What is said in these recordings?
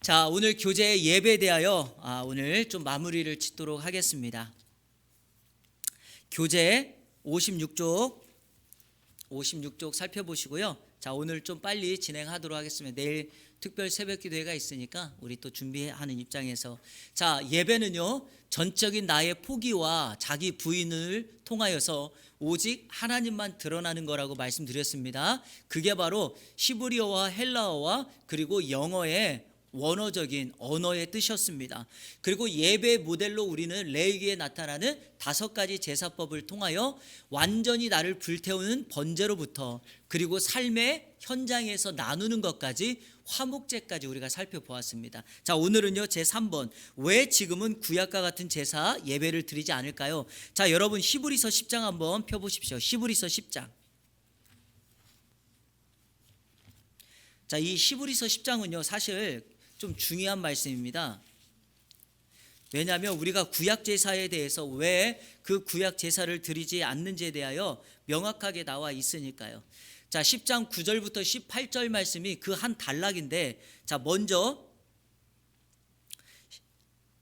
자, 오늘 교제 예배에 대하여 오늘 좀 마무리를 짓도록 하겠습니다. 교제 56쪽 살펴보시고요. 자, 오늘 좀 빨리 진행하도록 하겠습니다. 내일 특별 새벽 기도회가 있으니까 우리 또 준비하는 입장에서, 자, 예배는요 전적인 나의 포기와 자기 부인을 통하여서 오직 하나님만 드러나는 거라고 말씀드렸습니다. 그게 바로 히브리어와 헬라어와 그리고 영어의 원어적인 언어의 뜻이었습니다. 그리고 예배 모델로 우리는 레위기에 나타나는 5가지 제사법을 통하여 완전히 나를 불태우는 번제로부터 그리고 삶의 현장에서 나누는 것까지 화목제까지 우리가 살펴보았습니다. 자, 오늘은요 제3번, 왜 지금은 구약과 같은 제사 예배를 드리지 않을까요? 자, 여러분 히브리서 10장 한번 펴보십시오. 히브리서 10장. 자, 이 히브리서 10장은요 사실 좀 중요한 말씀입니다. 왜냐하면 우리가 구약 제사에 대해서 왜 그 구약 제사를 드리지 않는지에 대하여 명확하게 나와 있으니까요. 자, 10장 9절부터 18절 말씀이 그 한 단락인데, 자, 먼저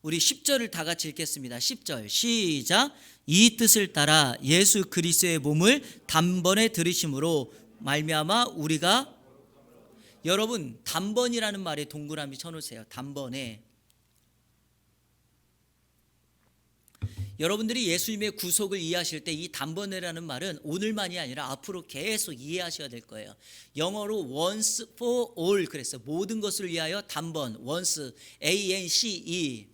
우리 10절을 다 같이 읽겠습니다. 10절 시작. 이 뜻을 따라 예수 그리스도의 몸을 단번에 들이심으로 말미암아 우리가, 여러분 단번이라는 말에 동그라미 쳐놓으세요. 단번에. 여러분들이 예수님의 구속을 이해하실 때 이 단번에라는 말은 오늘만이 아니라 앞으로 계속 이해하셔야 될 거예요. 영어로 once for all 그랬어요. 모든 것을 위하여 단번, once, A-N-C-E.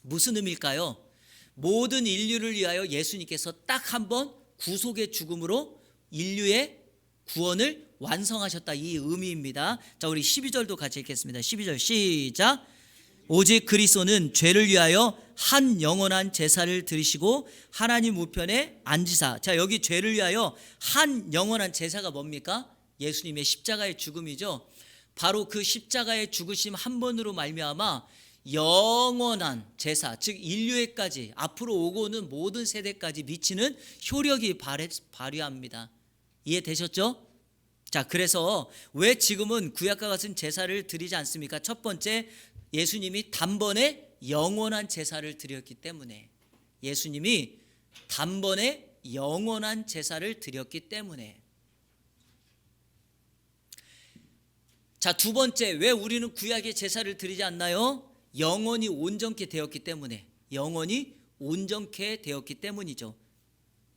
무슨 의미일까요? 모든 인류를 위하여 예수님께서 딱 한 번 구속의 죽음으로 인류의 구원을 완성하셨다, 이 의미입니다. 자, 우리 12절도 같이 읽겠습니다. 12절 시작. 오직 그리스도는 죄를 위하여 한 영원한 제사를 드리시고 하나님 우편에 앉으사. 자, 여기 죄를 위하여 한 영원한 제사가 뭡니까? 예수님의 십자가의 죽음이죠. 바로 그 십자가의 죽으심 한 번으로 말미암아 영원한 제사, 즉 인류에까지 앞으로 오고는 모든 세대까지 미치는 효력이 발휘합니다. 이해되셨죠? 자, 그래서 왜 지금은 구약과 같은 제사를 드리지 않습니까? 첫 번째, 예수님이 단번에 영원한 제사를 드렸기 때문에, 예수님이 단번에 영원한 제사를 드렸기 때문에. 자, 두 번째, 왜 우리는 구약의 제사를 드리지 않나요? 영원히 온전케 되었기 때문에, 영원히 온전케 되었기 때문이죠.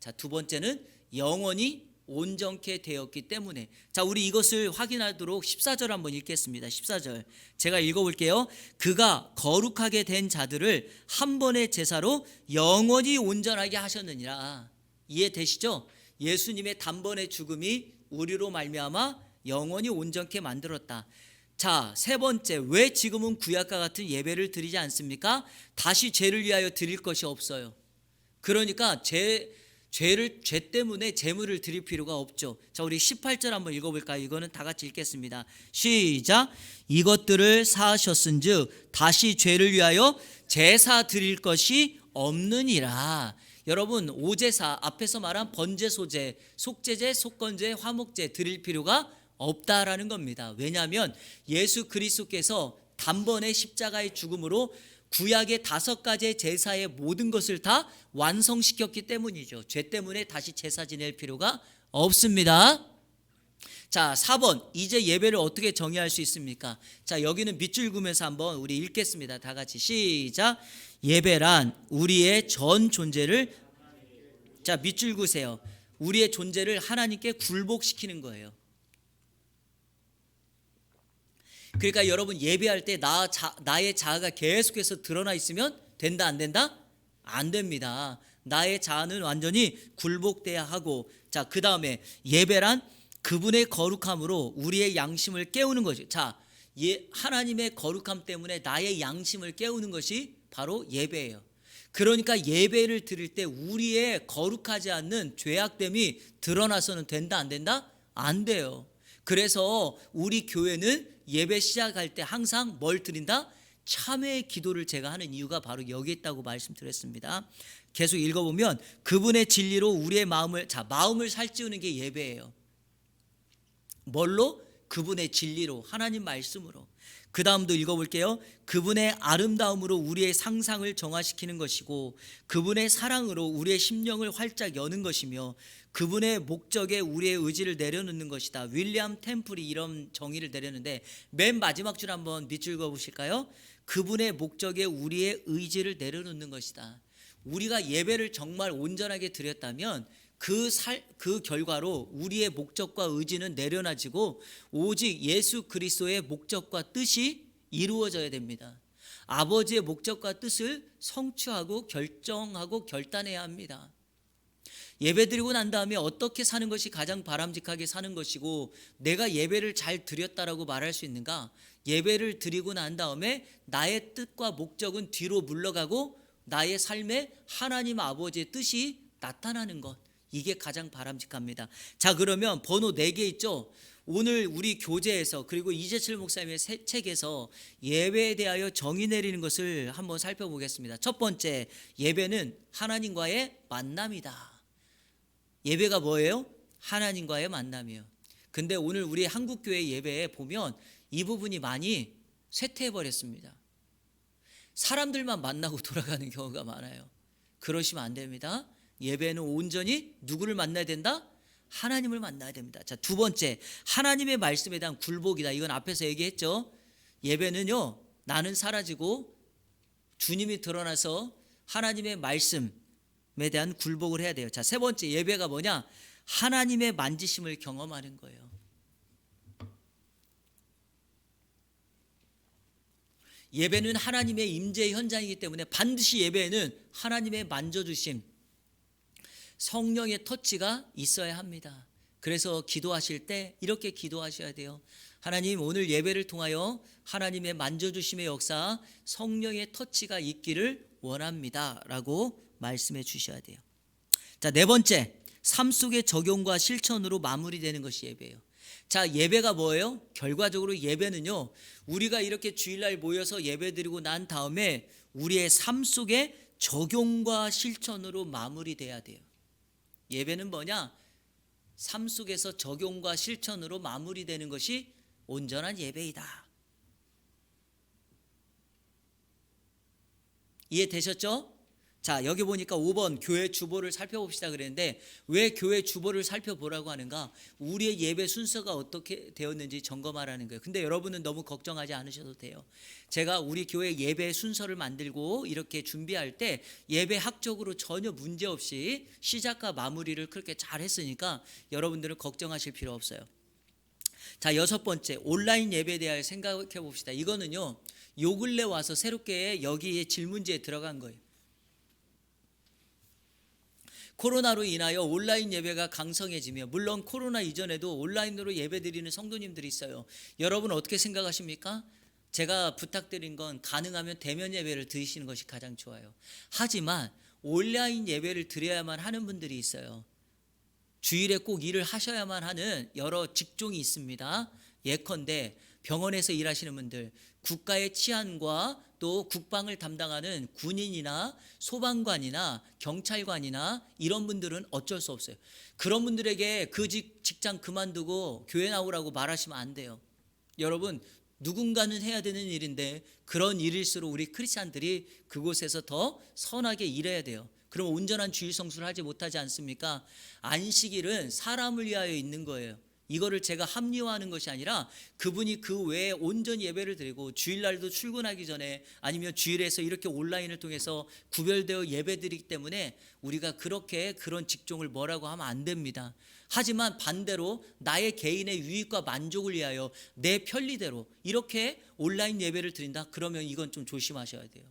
자, 두 번째는 영원히 온전케 되었기 때문에. 자, 우리 이것을 확인하도록 14절 한번 읽겠습니다. 14절 제가 읽어볼게요. 그가 거룩하게 된 자들을 한 번의 제사로 영원히 온전하게 하셨느니라. 이해되시죠? 예수님의 단번의 죽음이 우리로 말미암아 영원히 온전케 만들었다. 자, 세 번째, 왜 지금은 구약과 같은 예배를 드리지 않습니까? 다시 죄를 위하여 드릴 것이 없어요. 그러니까 죄 때문에 제물을 드릴 필요가 없죠. 자, 우리 18절 한번 읽어볼까요? 이거는 다 같이 읽겠습니다. 시작. 이것들을 사하셨은즉 다시 죄를 위하여 제사 드릴 것이 없느니라. 여러분, 오제사 앞에서 말한 번제, 소제, 속제제, 속건제, 화목제 드릴 필요가 없다라는 겁니다. 왜냐하면 예수 그리스도께서 단번에 십자가의 죽음으로 구약의 5가지 제사의 모든 것을 다 완성시켰기 때문이죠. 죄 때문에 다시 제사 지낼 필요가 없습니다. 자, 4번, 이제 예배를 어떻게 정의할 수 있습니까? 자, 여기는 밑줄 그으면서 한번 우리 읽겠습니다. 다 같이 시작. 예배란 우리의 전 존재를, 자, 밑줄 그으세요. 우리의 존재를 하나님께 굴복시키는 거예요. 그러니까 여러분, 예배할 때 나의 자아가 계속해서 드러나 있으면 된다, 안 된다? 안 됩니다. 나의 자아는 완전히 굴복돼야 하고, 자, 그 다음에 예배란 그분의 거룩함으로 우리의 양심을 깨우는 거죠. 자, 하나님의 거룩함 때문에 나의 양심을 깨우는 것이 바로 예배예요. 그러니까 예배를 드릴 때 우리의 거룩하지 않는 죄악됨이 드러나서는 된다, 안 된다? 안 돼요. 그래서 우리 교회는 예배 시작할 때 항상 뭘 드린다? 참회의 기도를 제가 하는 이유가 바로 여기 있다고 말씀드렸습니다. 계속 읽어보면 그분의 진리로 우리의 마음을 살찌우는 게 예배예요. 뭘로? 그분의 진리로, 하나님 말씀으로. 그 다음도 읽어볼게요. 그분의 아름다움으로 우리의 상상을 정화시키는 것이고 그분의 사랑으로 우리의 심령을 활짝 여는 것이며 그분의 목적에 우리의 의지를 내려놓는 것이다. 윌리엄 템플이 이런 정의를 내렸는데 맨 마지막 줄 한번 밑줄 그어보실까요? 그분의 목적에 우리의 의지를 내려놓는 것이다. 우리가 예배를 정말 온전하게 드렸다면 그 결과로 우리의 목적과 의지는 내려놔지고 오직 예수 그리스도의 목적과 뜻이 이루어져야 됩니다. 아버지의 목적과 뜻을 성취하고 결정하고 결단해야 합니다. 예배드리고 난 다음에 어떻게 사는 것이 가장 바람직하게 사는 것이고 내가 예배를 잘 드렸다라고 말할 수 있는가? 예배를 드리고 난 다음에 나의 뜻과 목적은 뒤로 물러가고 나의 삶에 하나님 아버지의 뜻이 나타나는 것, 이게 가장 바람직합니다. 자, 그러면 번호 4개 있죠? 오늘 우리 교재에서 그리고 이재철 목사님의 책에서 예배에 대하여 정의 내리는 것을 한번 살펴보겠습니다. 첫 번째, 예배는 하나님과의 만남이다. 예배가 뭐예요? 하나님과의 만남이에요. 근데 오늘 우리 한국교회 예배에 보면 이 부분이 많이 쇠퇴해버렸습니다. 사람들만 만나고 돌아가는 경우가 많아요. 그러시면 안 됩니다. 예배는 온전히 누구를 만나야 된다? 하나님을 만나야 됩니다. 자, 두 번째, 하나님의 말씀에 대한 굴복이다. 이건 앞에서 얘기했죠. 예배는요, 나는 사라지고 주님이 드러나서 하나님의 말씀에 대한 굴복을 해야 돼요. 자, 세 번째, 예배가 뭐냐? 하나님의 만지심을 경험하는 거예요. 예배는 하나님의 임재 현장이기 때문에 반드시 예배에는 하나님의 만져주심, 성령의 터치가 있어야 합니다. 그래서 기도하실 때 이렇게 기도하셔야 돼요. 하나님, 오늘 예배를 통하여 하나님의 만져주심의 역사, 성령의 터치가 있기를 원합니다 라고 말씀해 주셔야 돼요. 자, 네 번째, 삶 속의 적용과 실천으로 마무리되는 것이 예배예요. 자, 예배가 뭐예요? 결과적으로 예배는요, 우리가 이렇게 주일날 모여서 예배드리고 난 다음에 우리의 삶 속에 적용과 실천으로 마무리돼야 돼요. 예배는 뭐냐? 삶 속에서 적용과 실천으로 마무리되는 것이 온전한 예배이다. 이해되셨죠? 자, 여기 보니까 5번 교회 주보를 살펴봅시다 그랬는데 왜 교회 주보를 살펴보라고 하는가? 우리의 예배 순서가 어떻게 되었는지 점검하라는 거예요. 근데 여러분은 너무 걱정하지 않으셔도 돼요. 제가 우리 교회 예배 순서를 만들고 이렇게 준비할 때 예배학적으로 전혀 문제없이 시작과 마무리를 그렇게 잘 했으니까 여러분들은 걱정하실 필요 없어요. 자, 여섯 번째, 온라인 예배에 대하여 생각해 봅시다. 이거는요, 요 근래 와서 새롭게 여기에 질문지에 들어간 거예요. 코로나로 인하여 온라인 예배가 강성해지며, 물론 코로나 이전에도 온라인으로 예배드리는 성도님들이 있어요. 여러분 어떻게 생각하십니까? 제가 부탁드린 건 가능하면 대면 예배를 드리시는 것이 가장 좋아요. 하지만 온라인 예배를 드려야만 하는 분들이 있어요. 주일에 꼭 일을 하셔야만 하는 여러 직종이 있습니다. 예컨대 병원에서 일하시는 분들, 국가의 치안과 또 국방을 담당하는 군인이나 소방관이나 경찰관이나 이런 분들은 어쩔 수 없어요. 그런 분들에게 그 직장 그만두고 교회 나오라고 말하시면 안 돼요. 여러분, 누군가는 해야 되는 일인데 그런 일일수록 우리 크리스찬들이 그곳에서 더 선하게 일해야 돼요. 그럼 온전한 주일 성수를 하지 못하지 않습니까? 안식일은 사람을 위하여 있는 거예요. 이거를 제가 합리화하는 것이 아니라 그분이 그 외에 온전히 예배를 드리고 주일날도 출근하기 전에 아니면 주일에서 이렇게 온라인을 통해서 구별되어 예배드리기 때문에 우리가 그렇게 그런 직종을 뭐라고 하면 안 됩니다. 하지만 반대로 나의 개인의 유익과 만족을 위하여 내 편리대로 이렇게 온라인 예배를 드린다? 그러면 이건 좀 조심하셔야 돼요.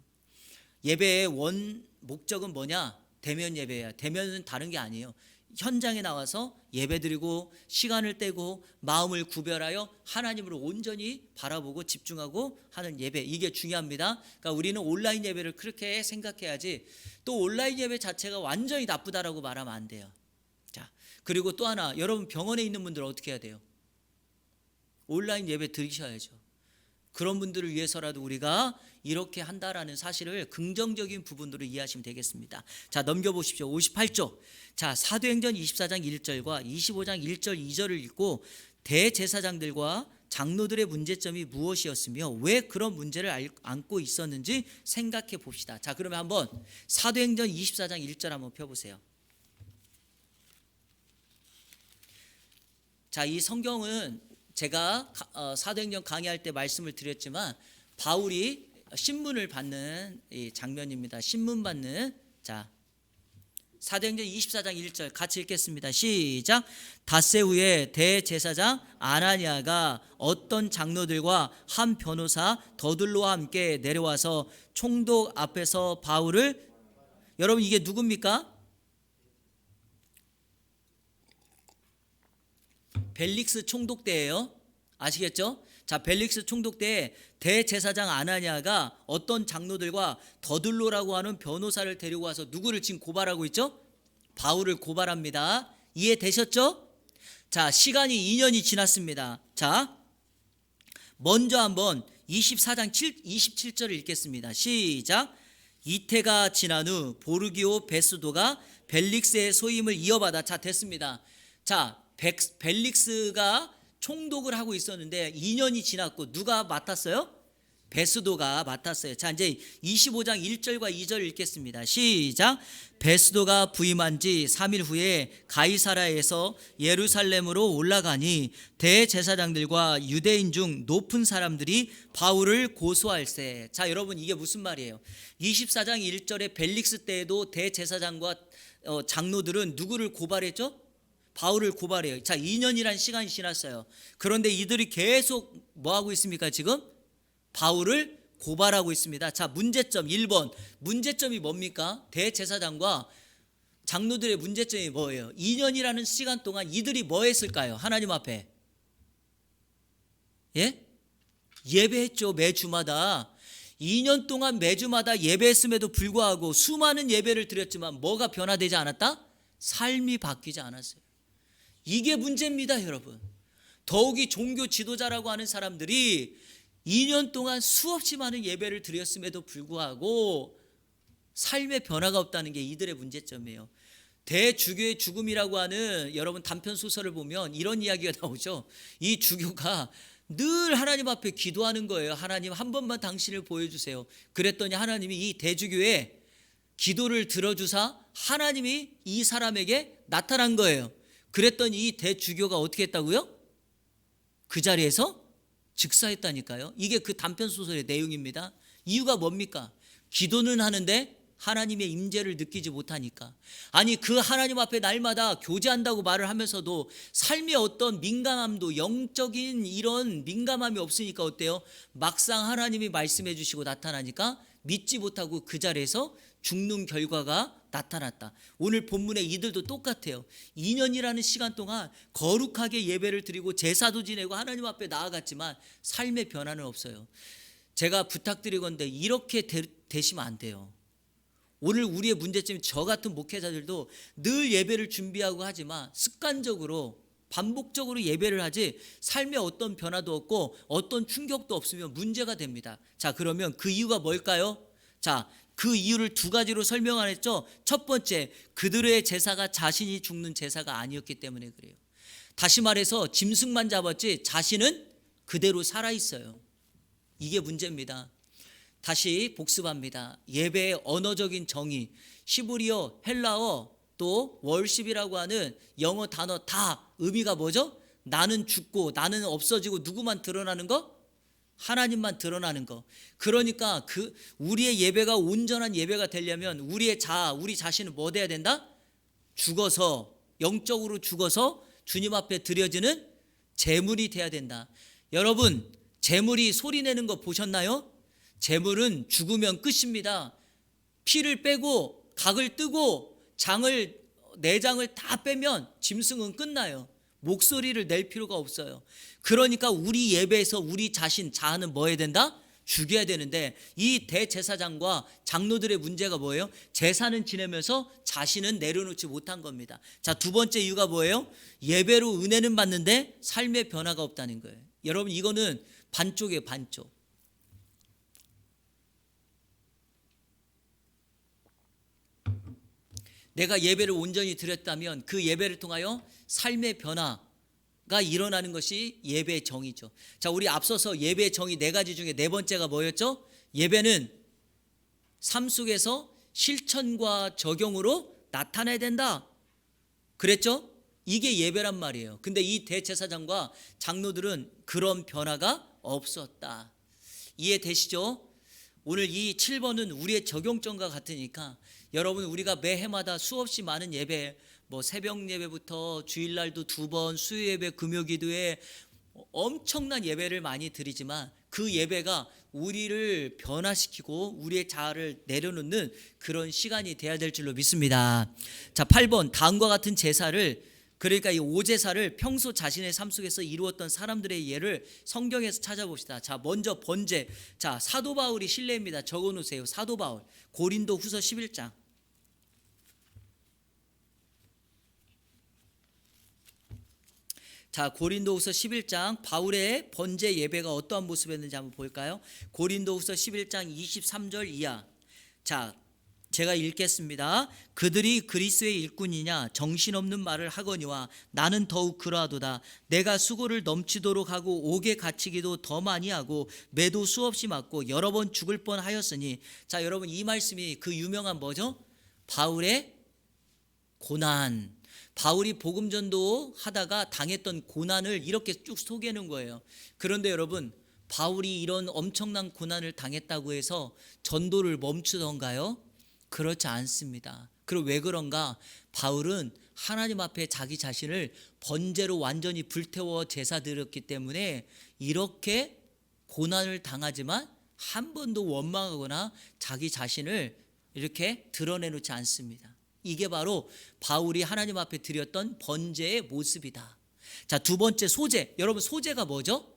예배의 원 목적은 뭐냐? 대면 예배야. 대면은 다른 게 아니에요. 현장에 나와서 예배드리고 시간을 떼고 마음을 구별하여 하나님을 온전히 바라보고 집중하고 하는 예배, 이게 중요합니다. 그러니까 우리는 온라인 예배를 그렇게 생각해야지 또 온라인 예배 자체가 완전히 나쁘다라고 말하면 안 돼요. 자, 그리고 또 하나, 여러분 병원에 있는 분들은 어떻게 해야 돼요? 온라인 예배 드리셔야죠. 그런 분들을 위해서라도 우리가 이렇게 한다라는 사실을 긍정적인 부분으로 이해하시면 되겠습니다. 자, 넘겨보십시오. 58조. 자, 사도행전 24장 1절과 25장 1절 2절을 읽고 대제사장들과 장로들의 문제점이 무엇이었으며 왜 그런 문제를 안고 있었는지 생각해 봅시다. 자, 그러면 한번 사도행전 24장 1절 한번 펴보세요. 자, 이 성경은 제가 사도행전 강의할 때 말씀을 드렸지만 바울이 신문을 받는 이 장면입니다. 신문 받는. 자, 사도행전 24장 1절 같이 읽겠습니다. 시작. 닷새 후에 대제사장 아나니아가 어떤 장로들과 한 변호사 더둘로와 함께 내려와서 총독 앞에서 바울을, 여러분 이게 누굽니까? 벨릭스 총독 때예요. 아시겠죠? 자, 벨릭스 총독 때 대제사장 아나니아가 어떤 장로들과 더둘로라고 하는 변호사를 데리고 와서 누구를 지금 고발하고 있죠? 바울을 고발합니다. 이해되셨죠? 자, 시간이 2년이 지났습니다. 자, 먼저 한번 24장 27절을 읽겠습니다. 시작. 이태가 지난 후 보르기오 베스도가 벨릭스의 소임을 이어받아. 자, 됐습니다. 자, 벨릭스가 총독을 하고 있었는데 2년이 지났고 누가 맡았어요? 베스도가 맡았어요. 자, 이제 25장 1절과 2절 읽겠습니다. 시작. 베스도가 부임한 지 3일 후에 가이사라에서 예루살렘으로 올라가니 대제사장들과 유대인 중 높은 사람들이 바울을 고소할세. 자, 여러분 이게 무슨 말이에요? 24장 1절에 벨릭스 때에도 대제사장과 장로들은 누구를 고발했죠? 바울을 고발해요. 자, 2년이란 시간이 지났어요. 그런데 이들이 계속 뭐 하고 있습니까? 지금 바울을 고발하고 있습니다. 자, 문제점 1번. 문제점이 뭡니까? 대제사장과 장로들의 문제점이 뭐예요? 2년이라는 시간 동안 이들이 뭐 했을까요? 하나님 앞에. 예? 예배했죠. 매주마다. 2년 동안 매주마다 예배했음에도 불구하고 수많은 예배를 드렸지만 뭐가 변화되지 않았다? 삶이 바뀌지 않았어요. 이게 문제입니다, 여러분. 더욱이 종교 지도자라고 하는 사람들이 2년 동안 수없이 많은 예배를 드렸음에도 불구하고 삶의 변화가 없다는 게 이들의 문제점이에요. 대주교의 죽음이라고 하는 여러분 단편 소설을 보면 이런 이야기가 나오죠. 이 주교가 늘 하나님 앞에 기도하는 거예요. 하나님 한 번만 당신을 보여주세요. 그랬더니 하나님이 이 대주교의 기도를 들어주사 하나님이 이 사람에게 나타난 거예요. 그랬더니 이 대주교가 어떻게 했다고요? 그 자리에서 즉사했다니까요. 이게 그 단편 소설의 내용입니다. 이유가 뭡니까? 기도는 하는데 하나님의 임재를 느끼지 못하니까. 아니, 그 하나님 앞에 날마다 교제한다고 말을 하면서도 삶의 어떤 민감함도, 영적인 이런 민감함이 없으니까 어때요? 막상 하나님이 말씀해 주시고 나타나니까 믿지 못하고 그 자리에서 죽는 결과가 나타났다. 오늘 본문에 이들도 똑같아요. 2년이라는 시간 동안 거룩하게 예배를 드리고 제사도 지내고 하나님 앞에 나아갔지만 삶의 변화는 없어요. 제가 부탁드리건대 이렇게 되시면 안 돼요. 오늘 우리의 문제점이 저 같은 목회자들도 늘 예배를 준비하고 하지만 습관적으로 반복적으로 예배를 하지 삶에 어떤 변화도 없고 어떤 충격도 없으면 문제가 됩니다. 자, 그러면 그 이유가 뭘까요? 자, 그 이유를 두 가지로 설명하랬죠. 첫 번째, 그들의 제사가 자신이 죽는 제사가 아니었기 때문에 그래요. 다시 말해서 짐승만 잡았지 자신은 그대로 살아있어요. 이게 문제입니다. 다시 복습합니다. 예배의 언어적인 정의, 히브리어, 헬라어, 또 월십이라고 하는 영어 단어 다 의미가 뭐죠? 나는 죽고 나는 없어지고 누구만 드러나는 거? 하나님만 드러나는 거. 그러니까 그 우리의 예배가 온전한 예배가 되려면 우리 자신은 뭐 돼야 된다? 죽어서, 영적으로 죽어서 주님 앞에 드려지는 제물이 돼야 된다. 여러분, 제물이 소리내는 거 보셨나요? 제물은 죽으면 끝입니다. 피를 빼고 각을 뜨고 내장을 다 빼면 짐승은 끝나요. 목소리를 낼 필요가 없어요. 그러니까 우리 예배에서 우리 자아는 뭐 해야 된다? 죽여야 되는데 이 대제사장과 장로들의 문제가 뭐예요? 제사는 지내면서 자신은 내려놓지 못한 겁니다. 자, 두 번째 이유가 뭐예요? 예배로 은혜는 받는데 삶의 변화가 없다는 거예요. 여러분, 이거는 반쪽이에요, 반쪽. 내가 예배를 온전히 드렸다면 그 예배를 통하여 삶의 변화, 일어나는 것이 예배의 정의죠. 자, 우리 앞서서 예배의 정의 네 가지 중에 네 번째가 뭐였죠? 예배는 삶 속에서 실천과 적용으로 나타나야 된다 그랬죠? 이게 예배란 말이에요. 근데 이 대제사장과 장로들은 그런 변화가 없었다. 이해되시죠? 오늘 이 7번은 우리의 적용점과 같으니까 여러분, 우리가 매해마다 수없이 많은 예배, 뭐 새벽 예배부터 주일날도 2번, 수요 예배, 금요 기도회, 엄청난 예배를 많이 드리지만 그 예배가 우리를 변화시키고 우리의 자아를 내려놓는 그런 시간이 돼야 될 줄로 믿습니다. 자, 8번, 다음과 같은 제사를, 그러니까 이 5제사를 평소 자신의 삶 속에서 이루었던 사람들의 예를 성경에서 찾아봅시다. 자, 먼저 번제. 자, 사도 바울이 실례입니다. 적어놓으세요. 사도 바울, 고린도 후서 11장. 자, 고린도후서 11장, 바울의 번제 예배가 어떠한 모습이었는지 한번 볼까요? 고린도후서 11장 23절 이하. 자, 제가 읽겠습니다. 그들이 그리스도의 일꾼이냐 정신없는 말을 하거니와 나는 더욱 그러하도다. 내가 수고를 넘치도록 하고 옥에 갇히기도 더 많이 하고 매도 수없이 맞고 여러 번 죽을 뻔하였으니. 자, 여러분, 이 말씀이 그 유명한 뭐죠? 바울의 고난, 바울이 복음 전도 하다가 당했던 고난을 이렇게 쭉 소개하는 거예요. 그런데 여러분, 바울이 이런 엄청난 고난을 당했다고 해서 전도를 멈추던가요? 그렇지 않습니다. 그리고 왜 그런가? 바울은 하나님 앞에 자기 자신을 번제로 완전히 불태워 제사 드렸기 때문에 이렇게 고난을 당하지만 한 번도 원망하거나 자기 자신을 이렇게 드러내놓지 않습니다. 이게 바로 바울이 하나님 앞에 드렸던 번제의 모습이다. 자, 두 번째, 소제. 여러분, 소제가 뭐죠?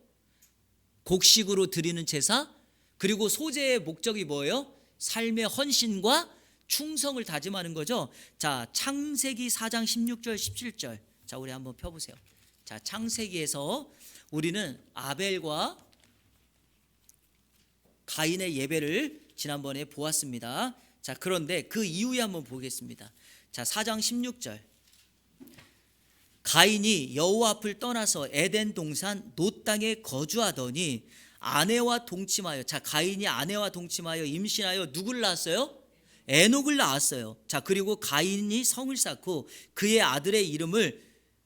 곡식으로 드리는 제사. 그리고 소제의 목적이 뭐예요? 삶의 헌신과 충성을 다짐하는 거죠. 자, 창세기 4장 16절 17절. 자, 우리 한번 펴보세요. 자, 창세기에서 우리는 아벨과 가인의 예배를 지난번에 보았습니다. 자, 그런데 그 이후에 한번 보겠습니다. 자, 4장 16절. 가인이 여호와 앞을 떠나서 에덴 동산 놋 땅에 거주하더니 아내와 동침하여. 자, 가인이 아내와 동침하여 임신하여 누구를 낳았어요? 에녹을 낳았어요. 자, 그리고 가인이 성을 쌓고 그의 아들의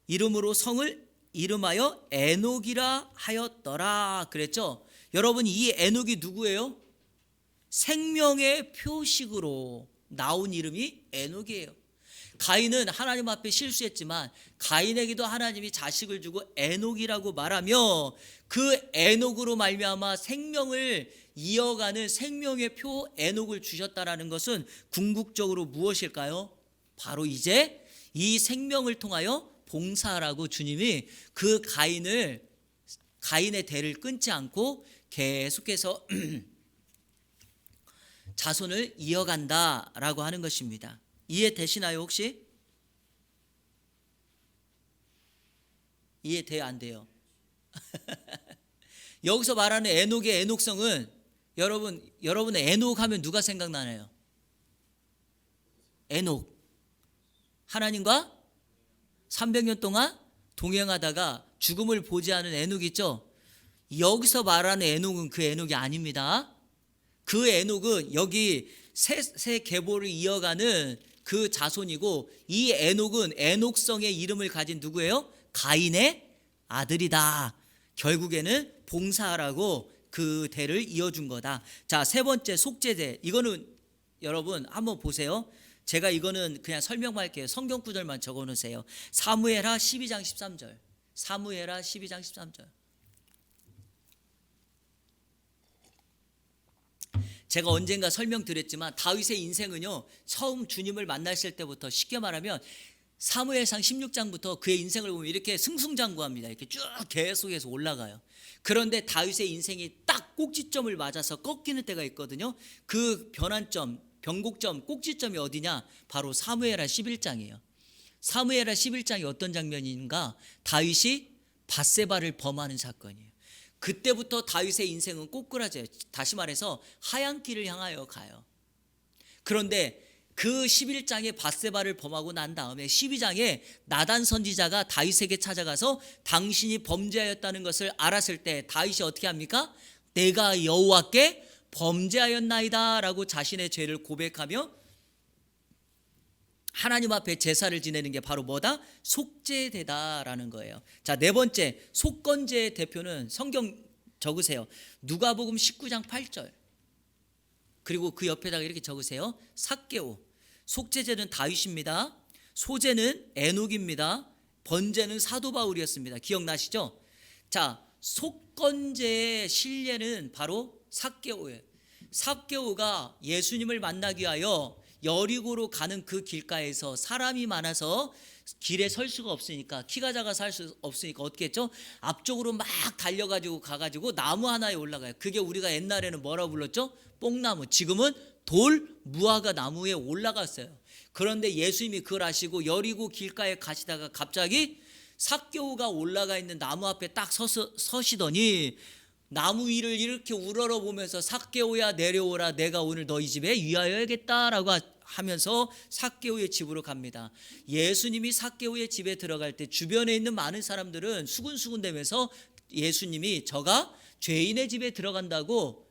이름으로 성을 이름하여 에녹이라 하였더라 그랬죠. 여러분, 이 에녹이 누구예요? 생명의 표식으로 나온 이름이 에녹이에요. 가인은 하나님 앞에 실수했지만 가인에게도 하나님이 자식을 주고 에녹이라고 말하며 그 에녹으로 말미암아 생명을 이어가는 생명의 표 에녹을 주셨다라는 것은 궁극적으로 무엇일까요? 바로 이제 이 생명을 통하여 봉사하라고 주님이 그 가인의 대를 끊지 않고 계속해서 자손을 이어간다라고 하는 것입니다. 이해되시나요 혹시? 이해돼요 안 돼요? 여기서 말하는 에녹의 에녹성은 여러분 에녹 하면 누가 생각나나요? 에녹, 하나님과 300년 동안 동행하다가 죽음을 보지 않은 에녹 있죠? 여기서 말하는 에녹은 그 에녹이 아닙니다. 그 에녹은 여기 새 계보를 이어가는 그 자손이고, 이 에녹은 에녹성의 이름을 가진 누구예요? 가인의 아들이다. 결국에는 봉사하라고 그 대를 이어준 거다. 자, 세 번째 속죄제. 이거는 여러분 한번 보세요. 제가 이거는 그냥 설명만 할게요. 성경 구절만 적어 놓으세요. 사무엘하 12장 13절. 사무엘하 12장 13절. 제가 언젠가 설명드렸지만 다윗의 인생은요, 처음 주님을 만났을 때부터, 쉽게 말하면 사무엘상 16장부터 그의 인생을 보면 이렇게 승승장구합니다. 이렇게 쭉 계속해서 올라가요. 그런데 다윗의 인생이 딱 꼭지점을 맞아서 꺾이는 때가 있거든요. 그 변환점, 변곡점, 꼭지점이 어디냐? 바로 사무엘하 11장이에요. 사무엘하 11장이 어떤 장면인가? 다윗이 밧세바를 범하는 사건이에요. 그때부터 다윗의 인생은 꼬꾸라져요. 다시 말해서 하얀 길을 향하여 가요. 그런데 그 11장에 밧세바를 범하고 난 다음에 12장에 나단 선지자가 다윗에게 찾아가서 당신이 범죄하였다는 것을 알았을 때 다윗이 어떻게 합니까? 내가 여호와께 범죄하였나이다 라고 자신의 죄를 고백하며 하나님 앞에 제사를 지내는 게 바로 뭐다? 속죄되다라는 거예요. 자, 네 번째, 속건제의 대표는 성경 적으세요. 누가복음 19장 8절. 그리고 그 옆에다가 이렇게 적으세요. 삭개오. 속죄제는 다윗입니다. 소제는 에녹입니다. 번제는 사도 바울이었습니다. 기억나시죠? 자, 속건제의 실례는 바로 삭개오예요. 삭개오가 예수님을 만나기 위하여 여리고로 가는 그 길가에서 사람이 많아서 길에 설 수가 없으니까, 키가 작아서 할 수 없으니까 어떻게 했죠? 앞쪽으로 막 달려가지고 가가지고 나무 하나에 올라가요. 그게 우리가 옛날에는 뭐라고 불렀죠? 뽕나무. 지금은 돌 무화과 나무에 올라갔어요. 그런데 예수님이 그걸 아시고 여리고 길가에 가시다가 갑자기 삭개오가 올라가 있는 나무 앞에 딱 서시더니 나무 위를 이렇게 우러러보면서 삭개오야 내려오라, 내가 오늘 너희 집에 위하여야겠다라고 하면서 삭개오의 집으로 갑니다. 예수님이 삭개오의 집에 들어갈 때 주변에 있는 많은 사람들은 수군수군대면서 예수님이 저가 죄인의 집에 들어간다고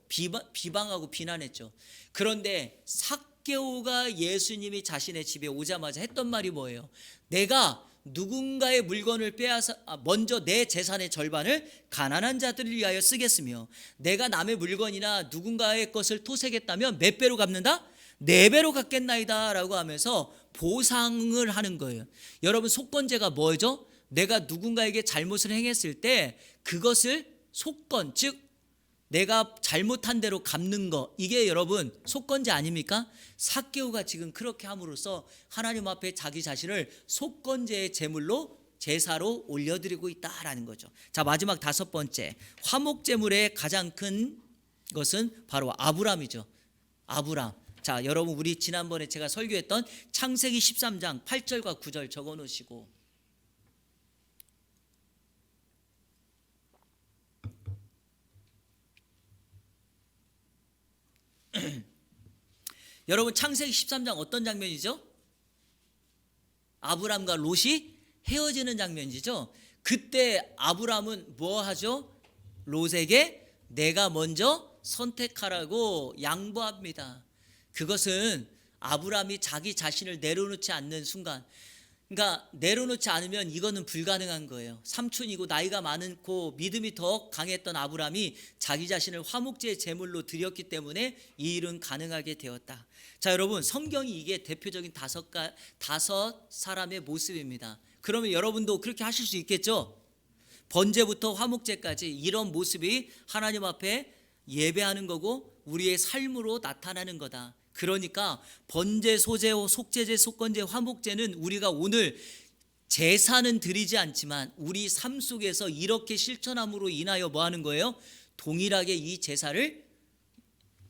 비방하고 비난했죠. 그런데 삭개오가 예수님이 자신의 집에 오자마자 했던 말이 뭐예요? 내가 누군가의 물건을 빼앗아 먼저 내 재산의 절반을 가난한 자들을 위하여 쓰겠으며, 내가 남의 물건이나 누군가의 것을 토색했다면 몇 배로 갚는다? 4배로 갚겠나이다 라고 하면서 보상을 하는 거예요. 여러분, 속건제가 뭐죠? 내가 누군가에게 잘못을 행했을 때 그것을 속건, 즉 내가 잘못한 대로 갚는 거, 이게 여러분 속건제 아닙니까? 삭개오가 지금 그렇게 함으로써 하나님 앞에 자기 자신을 속건제의 제물로, 제사로 올려드리고 있다라는 거죠. 자, 마지막 5번째, 화목제물의 가장 큰 것은 바로 아브람이죠. 아브람. 자, 여러분, 우리 지난번에 제가 설교했던 창세기 13장 8절과 9절 적어 놓으시고, 여러분, 창세기 13장 어떤 장면이죠? 아브람과 롯이 헤어지는 장면이죠. 그때 아브람은 뭐 하죠? 롯에게 내가 먼저 선택하라고 양보합니다. 그것은 아브람이 자기 자신을 내려놓지 않는 순간, 그러니까 내려놓지 않으면 이거는 불가능한 거예요. 삼촌이고 나이가 많고 믿음이 더 강했던 아브람이 자기 자신을 화목제의 제물로 드렸기 때문에 이 일은 가능하게 되었다. 자, 여러분, 성경이 이게 대표적인 5 사람의 모습입니다. 그러면 여러분도 그렇게 하실 수 있겠죠? 번제부터 화목제까지 이런 모습이 하나님 앞에 예배하는 거고 우리의 삶으로 나타나는 거다. 그러니까 번제, 소제, 속제제, 속건제, 화목제는 우리가 오늘 제사는 드리지 않지만 우리 삶 속에서 이렇게 실천함으로 인하여 뭐 하는 거예요? 동일하게 이 제사를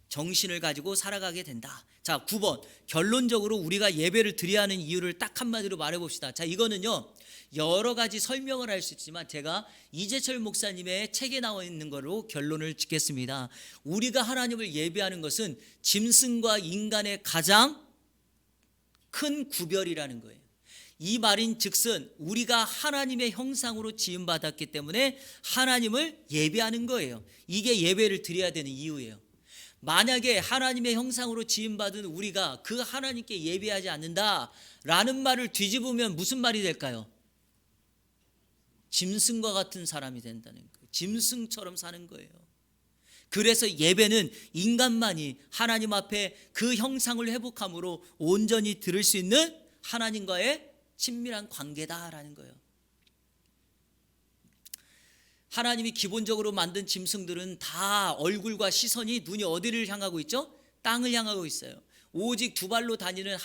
정신을 가지고 살아가게 된다. 자, 9번, 결론적으로 우리가 예배를 드려야 하는 이유를 딱 한마디로 말해봅시다. 자, 이거는요 여러 가지 설명을 할 수 있지만 제가 이재철 목사님의 책에 나와 있는 거로 결론을 짓겠습니다. 우리가 하나님을 예배하는 것은 짐승과 인간의 가장 큰 구별이라는 거예요. 이 말인 즉슨 우리가 하나님의 형상으로 지음받았기 때문에 하나님을 예배하는 거예요. 이게 예배를 드려야 되는 이유예요. 만약에 하나님의 형상으로 지음받은 우리가 그 하나님께 예배하지 않는다라는 말을 뒤집으면 무슨 말이 될까요? 짐승과 같은 사람이 된다는 거예요. 짐승처럼 사는 거예요. 그래서 예배는 인간만이 하나님 앞에 그 형상을 회복함으로 온전히 드릴 수 있는 하나님과의 친밀한 관계다라는 거예요. 하나님이 기본적으로 만든 짐승들은 다 얼굴과 시선이, 눈이 어디를 향하고 있죠? 땅을 향하고 있어요. 오직 2발로 다니는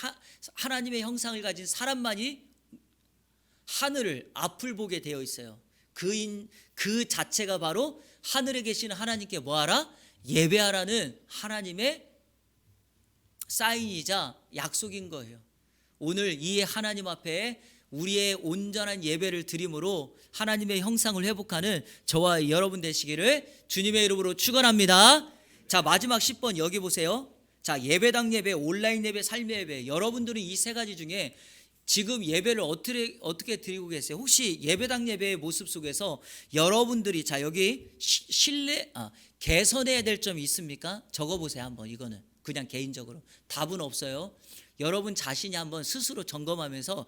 하나님의 형상을 가진 사람만이 하늘을, 앞을 보게 되어 있어요. 그 자체가 바로 하늘에 계시는 하나님께 뭐하라? 예배하라는 하나님의 사인이자 약속인 거예요. 오늘 이 하나님 앞에 우리의 온전한 예배를 드림으로 하나님의 형상을 회복하는 저와 여러분 되시기를 주님의 이름으로 축원합니다. 자, 마지막 10번 여기 보세요. 자, 예배당 예배, 온라인 예배, 삶의 예배. 여러분들은 이 세 가지 중에 지금 예배를 어떻게 드리고 계세요? 혹시 예배당 예배의 모습 속에서 여러분들이 자 여기 개선해야 될 점이 있습니까? 적어보세요 한번. 이거는 그냥 개인적으로 답은 없어요. 여러분 자신이 한번 스스로 점검하면서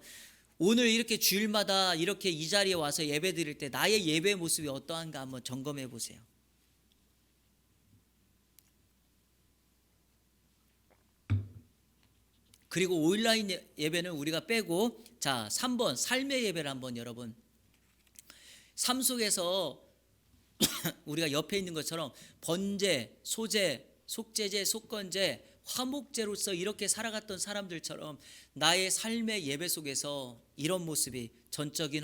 오늘 이렇게 주일마다 이렇게 이 자리에 와서 예배 드릴 때 나의 예배 모습이 어떠한가 한번 점검해 보세요. 그리고 온라인 예배는 우리가 빼고 자 3번 삶의 예배를 한번 여러분 삶 속에서 우리가 옆에 있는 것처럼 번제, 소제, 속죄제, 속건제, 화목제로서 이렇게 살아갔던 사람들처럼 나의 삶의 예배 속에서 이런 모습이 전적인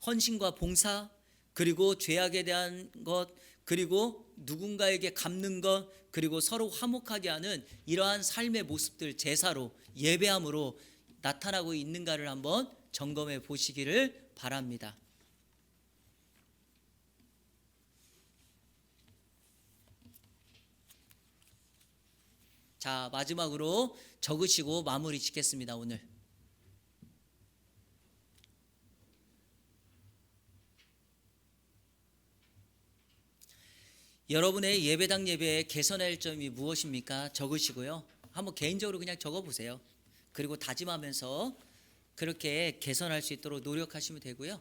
헌신과 봉사, 그리고 죄악에 대한 것, 그리고 누군가에게 갚는 것, 그리고 서로 화목하게 하는 이러한 삶의 모습들 제사로 예배함으로 나타나고 있는가를 한번 점검해 보시기를 바랍니다. 자, 마지막으로 적으시고 마무리 짓겠습니다. 오늘 여러분의 예배당 예배에 개선할 점이 무엇입니까? 적으시고요. 한번 개인적으로 그냥 적어보세요. 그리고 다짐하면서 그렇게 개선할 수 있도록 노력하시면 되고요.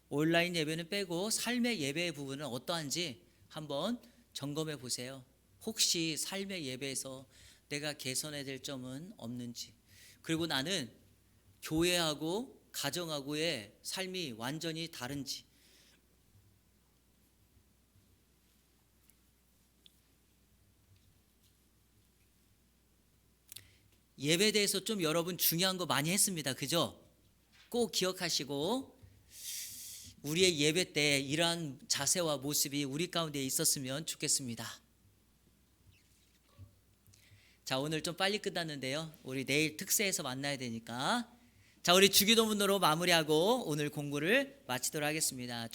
온라인 예배는 빼고 삶의 예배의 부분은 어떠한지 한번 점검해 보세요. 혹시 삶의 예배에서 내가 개선해야 될 점은 없는지, 그리고 나는 교회하고 가정하고의 삶이 완전히 다른지, 예배에 대해서 좀 여러분 중요한 거 많이 했습니다. 그죠? 꼭 기억하시고 우리의 예배 때 이러한 자세와 모습이 우리 가운데 있었으면 좋겠습니다. 자, 오늘 좀 빨리 끝났는데요. 우리 내일 특세에서 만나야 되니까 자, 우리 주기도문으로 마무리하고 오늘 공부를 마치도록 하겠습니다.